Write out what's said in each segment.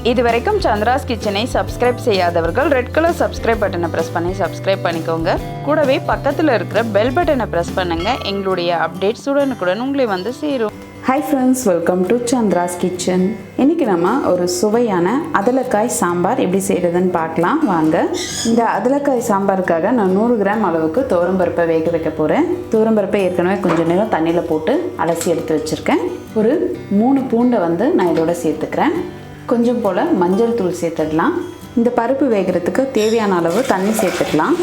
இதுவரைக்கும் சந்திராஸ் கிச்சனை சப்ஸ்கிரைப் செய்யாதவர்கள் ரெட் கலர் சப்ஸ்கிரைப் பட்டனை ப்ரெஸ் பண்ணி சப்ஸ்கிரைப் பண்ணிக்கோங்க. கூடவே பக்கத்தில் இருக்கிற பெல் பட்டனை ப்ரெஸ் பண்ணுங்க. எங்களுடைய அப்டேட்ஸ் உடனுக்குடன் உங்களை வந்து சேரும். Hi friends, welcome to Chandra's kitchen. இன்றைக்கி நம்ம ஒரு சுவையான அதலக்காய் சாம்பார் எப்படி செய்கிறதுன்னு பார்க்கலாம் வாங்க. இந்த அதலக்காய் சாம்பாருக்காக நான் 100 கிராம் அளவுக்கு துவரம்பருப்பை வேக வைக்க போகிறேன். துவரம்பருப்பை ஏற்கனவே கொஞ்சம் நேரம் தண்ணியில் போட்டு அலசி எடுத்து வச்சுருக்கேன். ஒரு 3 பூண்டை வந்து நான் இதோட சேர்த்துக்கிறேன். கொஞ்சம் போல் மஞ்சள் தூள் சேர்த்துடலாம். இந்த பருப்பு வேகிறதுக்கு தேவையான அளவு தண்ணி சேர்த்துக்கலாம்.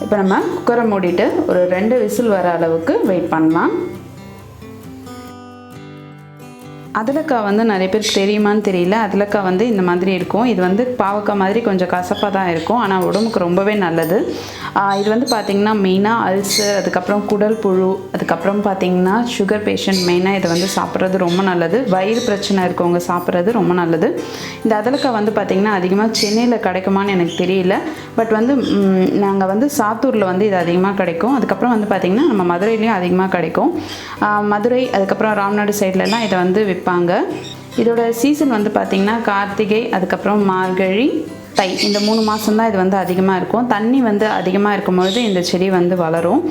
இப்போ நம்ம குக்கரை மூடிட்டு ஒரு 2 விசில் வர அளவுக்கு வெயிட் பண்ணலாம். அதலக்காய் வந்து நிறைய பேருக்கு தெரியுமான்னு தெரியல. அதலக்காய் வந்து இந்த மாதிரி இருக்கும். இது வந்து பாவக்காய் மாதிரி கொஞ்சம் கசப்பாக தான் இருக்கும், ஆனால் உடம்புக்கு ரொம்பவே நல்லது. இது வந்து பார்த்திங்கன்னா மெயினாக அல்சர், அதுக்கப்புறம் குடல் புழு, அதுக்கப்புறம் பார்த்திங்கன்னா சுகர் பேஷண்ட் மெயினாக இதை வந்து சாப்பிட்றது ரொம்ப நல்லது. வயிறு பிரச்சனை இருக்கவங்க சாப்பிட்றது ரொம்ப நல்லது. இந்த அதலக்காய் வந்து பார்த்திங்கன்னா அதிகமாக சென்னையில் கிடைக்குமான்னு எனக்கு தெரியல. பட் வந்து நாங்கள் வந்து சாத்தூரில் வந்து இது அதிகமாக கிடைக்கும். அதுக்கப்புறம் வந்து பார்த்திங்கன்னா நம்ம மதுரையிலையும் அதிகமாக கிடைக்கும். மதுரை அதுக்கப்புறம் ராம்நாடு சைட்லலாம் இதை வந்து விற்பாங்க. இதோட சீசன் வந்து பார்த்திங்கன்னா கார்த்திகை, அதுக்கப்புறம் மார்கழி, தை, இந்த 3 மாதம் தான் இது வந்து அதிகமாக இருக்கும். தண்ணி வந்து அதிகமாக இருக்கும்பொழுது இந்த செடி வந்து வளரும்.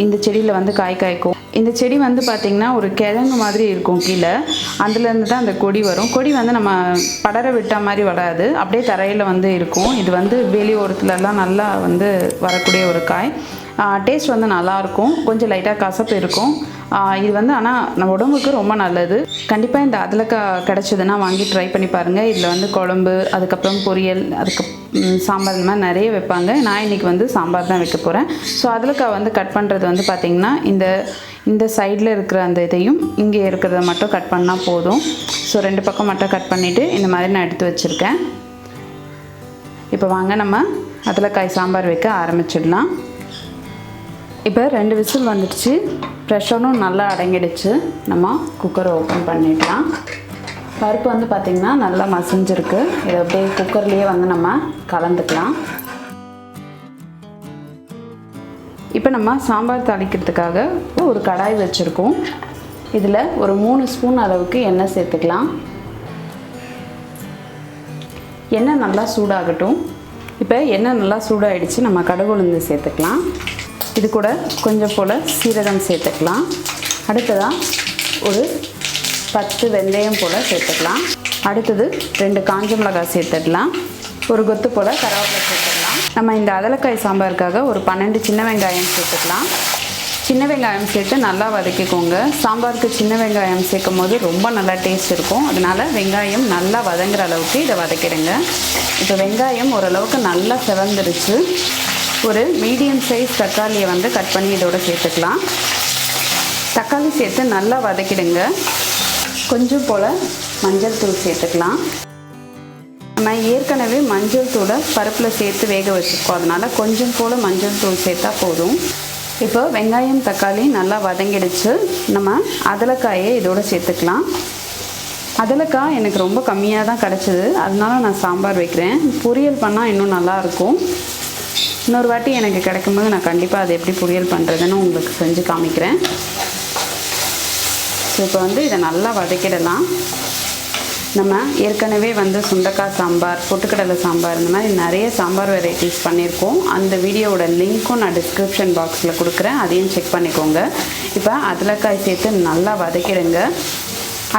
இந்த செடியில் வந்து காய் காய்க்கும். இந்த செடி வந்து பார்த்திங்கன்னா ஒரு கிழங்கு மாதிரி இருக்கும். கீழே அதுலேருந்து தான் அந்த கொடி வரும். கொடி வந்து நம்ம படர விட்ட மாதிரி வராது, அப்படியே தரையில் வந்து இருக்கும். இது வந்து வெளி ஓரத்துலலாம் நல்லா வந்து வரக்கூடிய ஒரு காய். டேஸ்ட் வந்து நல்லாயிருக்கும். கொஞ்சம் லைட்டாக கசப்பு இருக்கும். இது வந்து ஆனால் நம்ம உடம்புக்கு ரொம்ப நல்லது. கண்டிப்பாக இந்த அதலக்காய் கிடச்சிதுன்னா வாங்கி ட்ரை பண்ணி பாருங்கள். இதில் வந்து குழம்பு, அதுக்கப்புறம் பொரியல், அதுக்கு சாம்பார், இந்த மாதிரி நிறைய வைப்பாங்க. நான் இன்றைக்கி வந்து சாம்பார் தான் வைக்க போகிறேன். ஸோ அதலக்காய் வந்து கட் பண்ணுறது வந்து பார்த்திங்கன்னா இந்த சைடில் இருக்கிற அந்த இதையும் இங்கே இருக்கிறத மட்டும் கட் பண்ணால் போதும். ஸோ 2 பக்கம் மட்டும் கட் பண்ணிவிட்டு இந்த மாதிரி நான் எடுத்து வச்சுருக்கேன். இப்போ வாங்க நம்ம அதலக்காய் சாம்பார் வைக்க ஆரம்பிச்சிடலாம். இப்போ 2 விசில் வந்துடுச்சு. ப்ரெஷரும் நல்லா அடங்கிடுச்சு. நம்ம குக்கரை ஓப்பன் பண்ணிடலாம். பருப்பு வந்து பார்த்திங்கன்னா நல்லா மசிஞ்சிருக்கு. இதை அப்படியே குக்கர்லேயே வந்து நம்ம கலந்துக்கலாம். இப்போ நம்ம சாம்பார் தாளிக்கிறதுக்காக ஒரு கடாய் வச்சுருக்கோம். இதில் ஒரு 3 ஸ்பூன் அளவுக்கு எண்ணெய் சேர்த்துக்கலாம். எண்ணெய் நல்லா சூடாகட்டும். இப்போ எண்ணெய் நல்லா சூடாகிடுச்சு. நம்ம கடுகு உளுந்து சேர்த்துக்கலாம். இது கூட கொஞ்சம் போல் சீரகம் சேர்த்துக்கலாம். அடுத்ததாக ஒரு 10 வெந்தயம் போல் சேர்த்துக்கலாம். அடுத்தது 2 காஞ்ச மிளகாய் சேர்த்துடலாம். ஒரு கொத்து போல் கருவேப்பிலை சேர்த்துக்கலாம். நம்ம இந்த அதலக்காய் சாம்பாருக்காக ஒரு 12 சின்ன வெங்காயம் சேர்த்துக்கலாம். சின்ன வெங்காயம் சேர்த்து நல்லா வதக்கிக்கோங்க. சாம்பாருக்கு சின்ன வெங்காயம் சேர்க்கும் போது ரொம்ப நல்லா டேஸ்ட் இருக்கும். அதனால் வெங்காயம் நல்லா வதங்குற அளவுக்கு இதை வதக்கிடுங்க. இப்போ வெங்காயம் ஓரளவுக்கு நல்லா செவந்துருச்சு. ஒரு மீடியம் சைஸ் தக்காளியை வந்து கட் பண்ணி இதோட சேர்த்துக்கலாம். தக்காளி சேர்த்து நல்லா வதக்கிடுங்க. கொஞ்சம் போல் மஞ்சள் தூள் சேர்த்துக்கலாம். நம்ம ஏற்கனவே மஞ்சள் தூளை பருப்பில் சேர்த்து வேக வச்சுருக்கோம், அதனால் கொஞ்சம் போல் மஞ்சள் தூள் சேர்த்தா போதும். இப்போ வெங்காயம் தக்காளி நல்லா வதங்கிடுச்சு. நம்ம அதலக்காயை இதோட சேர்த்துக்கலாம். அதலக்காய் எனக்கு ரொம்ப கம்மியாக தான் கிடச்சிது, அதனால நான் சாம்பார் வைக்கிறேன். பொரியல் பண்ணால் இன்னும் நல்லாயிருக்கும். இன்னொரு வாட்டி எனக்கு கிடைக்கும்போது நான் கண்டிப்பாக அதை எப்படி பொரியல் பண்ணுறதுன்னு உங்களுக்கு செஞ்சு காமிக்கிறேன். ஸோ இப்போ வந்து இதை நல்லா வதக்கிடலாம். நம்ம ஏற்கனவே வந்து சுண்டைக்காய் சாம்பார், பொட்டுக்கடலை சாம்பார், இந்த மாதிரி நிறைய சாம்பார் வெரைட்டிஸ் பண்ணியிருக்கோம். அந்த வீடியோவோட லிங்க்கும் நான் டிஸ்கிரிப்ஷன் பாக்ஸில் கொடுக்குறேன், அதையும் செக் பண்ணிக்கோங்க. இப்போ அதலக்காய் சேர்த்து நல்லா வதக்கிடுங்க.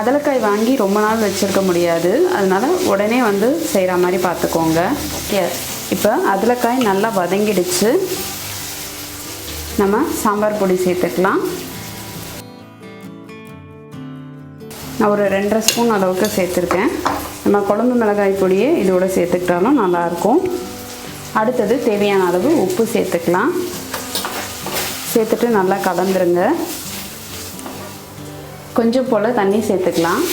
அதலக்காய் வாங்கி ரொம்ப நாள் வச்சுருக்க முடியாது, அதனால் உடனே வந்து செய்கிற மாதிரி பார்த்துக்கோங்க. இப்போ அதலக்காய் நல்லா வதங்கிடுச்சு. நம்ம சாம்பார் பொடி சேர்த்துக்கலாம். நான் ஒரு 2.5 ஸ்பூன் அளவுக்கு சேர்த்துருக்கேன். நம்ம குழம்பு மிளகாய் பொடியை இதோடு சேர்த்துக்கிட்டாலும் நல்லாயிருக்கும். அடுத்தது தேவையான அளவு உப்பு சேர்த்துக்கலாம். சேர்த்துட்டு நல்லா கலந்துருங்க. கொஞ்சம் போல் தண்ணி சேர்த்துக்கலாம்.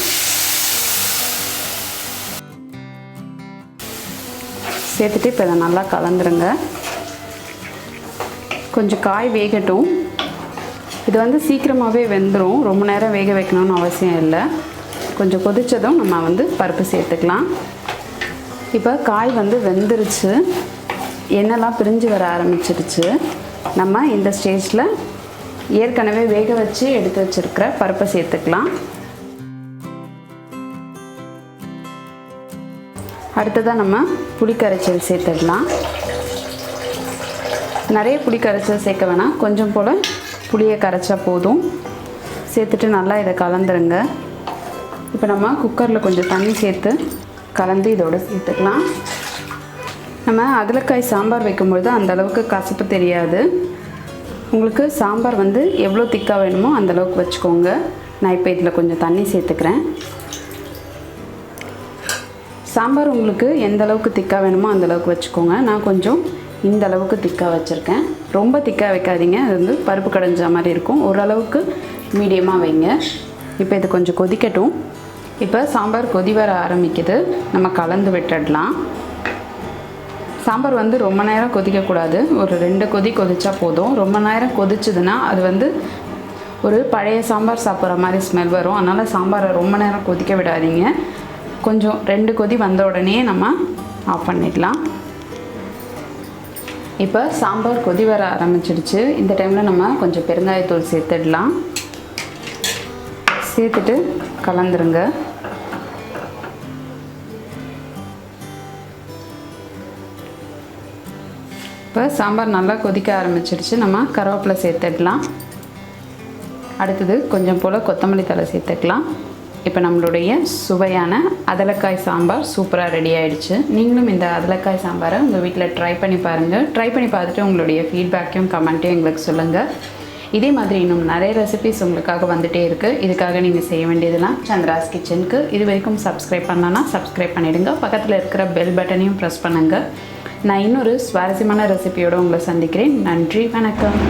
சேர்த்துட்டு இப்போ இதை நல்லா கலந்துருங்க. கொஞ்சம் காய் வேகட்டும். இது வந்து சீக்கிரமாகவே வெந்துடும், ரொம்ப நேரம் வேக வைக்கணும்னு அவசியம் இல்லை. கொஞ்சம் கொதித்ததும் நம்ம வந்து பருப்பு சேர்த்துக்கலாம். இப்போ காய் வந்து வெந்துருச்சு, எண்ணெய்லாம் பிரிஞ்சு வர ஆரம்பிச்சிருச்சு. நம்ம இந்த ஸ்டேஜில் ஏற்கனவே வேக வச்சு எடுத்து வச்சுருக்கிற பருப்பை சேர்த்துக்கலாம். அடுத்ததாக நம்ம புளி கரைச்சல் சேர்த்துடலாம். நிறைய புளி கரைச்சல் சேர்க்க வேணாம், கொஞ்சம் போல் புளியை கரைச்சா போதும். சேர்த்துட்டு நல்லா இதை கலந்துருங்க. இப்போ நம்ம குக்கரில் கொஞ்சம் தண்ணி சேர்த்து கலந்து இதோடு சேர்த்துக்கலாம். நம்ம அதலக்காய் சாம்பார் வைக்கும்பொழுது அந்தளவுக்கு கசப்பு தெரியாது. உங்களுக்கு சாம்பார் வந்து எவ்வளோ திக்காக வேணுமோ அந்தளவுக்கு வச்சுக்கோங்க. நான் இப்போ இதில் கொஞ்சம் தண்ணி சேர்த்துக்கிறேன். சாம்பார் உங்களுக்கு எந்த அளவுக்கு திக்காக வேணுமோ அந்தளவுக்கு வச்சுக்கோங்க. நான் கொஞ்சம் இந்த அளவுக்கு திக்காக வச்சுருக்கேன். ரொம்ப திக்காக வைக்காதீங்க, அது வந்து பருப்பு கடைஞ்ச மாதிரி இருக்கும். ஓரளவுக்கு மீடியமாக வைங்க. இப்போ இது கொஞ்சம் கொதிக்கட்டும். இப்போ சாம்பார் கொதி வர ஆரம்பிக்குது, நம்ம கலந்து விட்டுடலாம். சாம்பார் வந்து ரொம்ப நேரம் கொதிக்கக்கூடாது, ஒரு 2 கொதி கொதிச்சா போதும். ரொம்ப நேரம் கொதிச்சுதுன்னா அது வந்து ஒரு பழைய சாம்பார் சாப்பிட்ற மாதிரி ஸ்மெல் வரும். அதனால் சாம்பாரை ரொம்ப நேரம் கொதிக்க விடாதீங்க. கொஞ்சம் 2 கொதி வந்த உடனே நம்ம ஆஃப் பண்ணிடலாம். இப்போ சாம்பார் கொதி வர ஆரம்பிச்சிடுச்சு. இந்த டைமில் நம்ம கொஞ்சம் பெருங்காயத்தூள் சேர்த்துடலாம். சேர்த்துட்டு கலந்துருங்க. இப்போ சாம்பார் நல்லா கொதிக்க ஆரம்பிச்சிடுச்சு. நம்ம கருவேப்பிலை சேர்த்துடலாம். அடுத்தது கொஞ்சம் போல் கொத்தமல்லி தழை சேர்த்துக்கலாம். இப்போ நம்மளுடைய சுவையான அதலக்காய் சாம்பார் சூப்பராக ரெடி ஆகிடுச்சு. நீங்களும் இந்த அதலக்காய் சாம்பாரை உங்கள் வீட்டில் ட்ரை பண்ணி பாருங்கள். ட்ரை பண்ணி பார்த்துட்டு உங்களுடைய ஃபீட்பேக்கையும் கமெண்ட்டையும் எங்களுக்கு சொல்லுங்கள். இதே மாதிரி இன்னும் நிறைய ரெசிபிஸ் உங்களுக்காக வந்துகிட்டே இருக்குது. இதுக்காக நீங்கள் செய்ய வேண்டியதெல்லாம் சந்திராஸ் கிச்சனுக்கு இது வரைக்கும் சப்ஸ்கிரைப் பண்ணலன்னா சப்ஸ்கிரைப் பண்ணிவிடுங்க. பக்கத்தில் இருக்கிற பெல் பட்டனையும் ப்ரெஸ் பண்ணுங்கள். நான் இன்னொரு சுவாரஸ்யமான ரெசிபியோடு உங்களை சந்திக்கிறேன். நன்றி, வணக்கம்.